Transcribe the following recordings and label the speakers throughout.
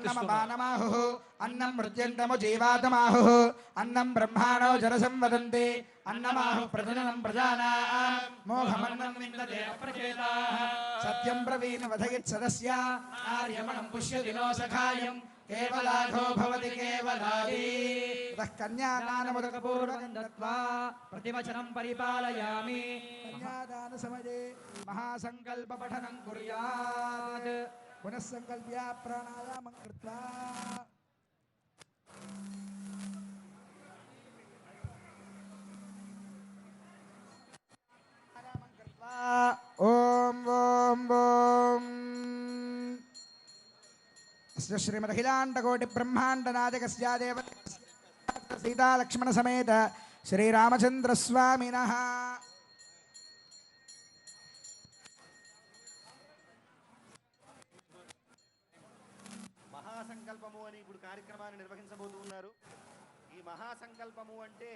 Speaker 1: అన్నమమానమాహు అన్నం మృత్యంతము జీవాతమాహు అన్నం బ్రహ్మాణో జనసంవదంతి అన్నమాహు ప్రజననం ప్రజానాం మోహమన్నం విందతే అప్రచేతాః సత్యం బ్రవీణ వదయత్ సదస్య ఆర్యమణం పుష్యదినో సఖాయం కేవలాఘో భవతి కేవలాది కన్యాదానముదకపూర్వకం దత్వా ప్రతివచనం పరిపాలయామి కన్యాదాన సమయే మహాసంకల్ప పఠనం కుర్యాత్ పునః సంకల్ప్య ప్రాణాయామం కృత్వా ఓం ఓం ఓం श्रीमदखिलांडकोटि ब्रह्मांड नायकस्य देव सीता लक्ष्मण समेत श्रीरामचंद्र स्वामिनः
Speaker 2: మహాసంకల్పము అని ఇప్పుడు కార్యక్రమాన్ని నిర్వహించబోతున్నారు. ఈ మహాసంకల్పము అంటే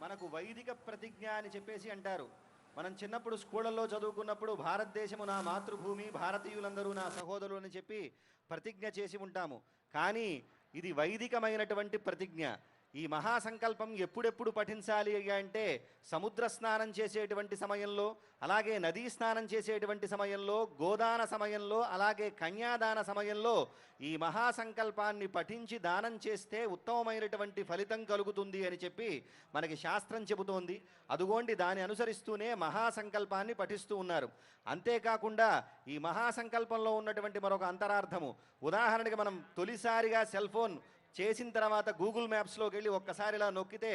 Speaker 2: మనకు వైదిక ప్రతిజ్ఞ అని చెప్పేసి అంటారు. మనం చిన్నప్పుడు స్కూళ్ళల్లో చదువుకున్నప్పుడు భారతదేశము నా మాతృభూమి, భారతీయులందరూ నా సహోదరులు అని చెప్పి ప్రతిజ్ఞ చేసి ఉంటాము. కానీ ఇది వైదికమైనటువంటి ప్రతిజ్ఞ. ఈ మహాసంకల్పం ఎప్పుడెప్పుడు పఠించాలి అంటే సముద్ర స్నానం చేసేటువంటి సమయంలో, అలాగే నదీ స్నానం చేసేటువంటి సమయంలో, గోదాన సమయంలో, అలాగే కన్యాదాన సమయంలో ఈ మహాసంకల్పాన్ని పఠించి దానం చేస్తే ఉత్తమమైనటువంటి ఫలితం కలుగుతుంది అని చెప్పి మనకి శాస్త్రం చెబుతోంది. అదుగోండి దాన్ని అనుసరిస్తూనే మహాసంకల్పాన్ని పఠిస్తూ ఉన్నారు. అంతేకాకుండా ఈ మహాసంకల్పంలో ఉన్నటువంటి మరొక అంతరార్థము, ఉదాహరణకి మనం తొలిసారిగా సెల్ ఫోన్ చేసిన తర్వాత గూగుల్ మ్యాప్స్లోకి వెళ్ళి ఒక్కసారి ఇలా నొక్కితే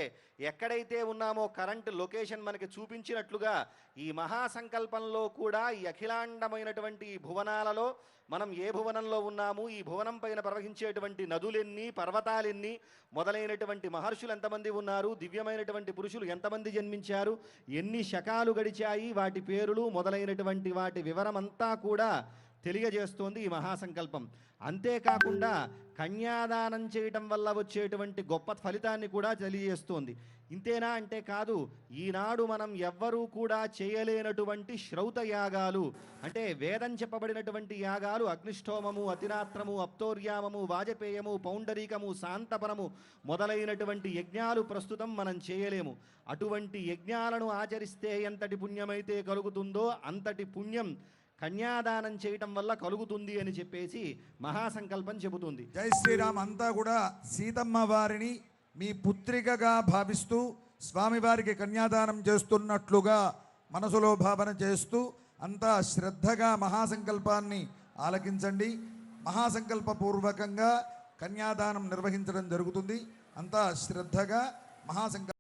Speaker 2: ఎక్కడైతే ఉన్నామో కరెంట్ లొకేషన్ మనకి చూపించినట్లుగా ఈ మహాసంకల్పంలో కూడా ఈ అఖిలాండమైనటువంటి ఈ భువనాలలో మనం ఏ భువనంలో ఉన్నాము, ఈ భువనం పైన ప్రవహించేటువంటి నదులెన్ని, పర్వతాలెన్ని, మొదలైనటువంటి మహర్షులు ఎంతమంది ఉన్నారు, దివ్యమైనటువంటి పురుషులు ఎంతమంది జన్మించారు, ఎన్ని శకాలు గడిచాయి, వాటి పేరులు మొదలైనటువంటి వాటి వివరమంతా కూడా తెలియజేస్తోంది ఈ మహాసంకల్పం. అంతేకాకుండా కన్యాదానం చేయటం వల్ల వచ్చేటువంటి గొప్ప ఫలితాన్ని కూడా తెలియజేస్తోంది. ఇంతేనా అంటే కాదు, ఈనాడు మనం ఎవ్వరూ కూడా చేయలేనటువంటి శ్రౌత యాగాలు అంటే వేదం చెప్పబడినటువంటి యాగాలు అగ్నిష్టోమము, అతిరాత్రము, అప్తోర్యామము, వాజపేయము, పౌండరీకము, శాంతపరము మొదలైనటువంటి యజ్ఞాలు ప్రస్తుతం మనం చేయలేము. అటువంటి యజ్ఞాలను ఆచరిస్తే ఎంతటి పుణ్యమైతే కలుగుతుందో అంతటి పుణ్యం కన్యాదానం చేయటం వల్ల కలుగుతుంది అని చెప్పేసి మహాసంకల్పం చెబుతుంది.
Speaker 3: జై శ్రీరామ్. అంతా కూడా సీతమ్మ వారిని మీ పుత్రికగా భావిస్తూ స్వామివారికి కన్యాదానం చేస్తున్నట్లుగా మనసులో భావన చేస్తూ అంతా శ్రద్ధగా మహాసంకల్పాన్ని ఆలకించండి. మహాసంకల్పపూర్వకంగా కన్యాదానం నిర్వహించడం జరుగుతుంది. అంతా శ్రద్ధగా మహాసంకల్ప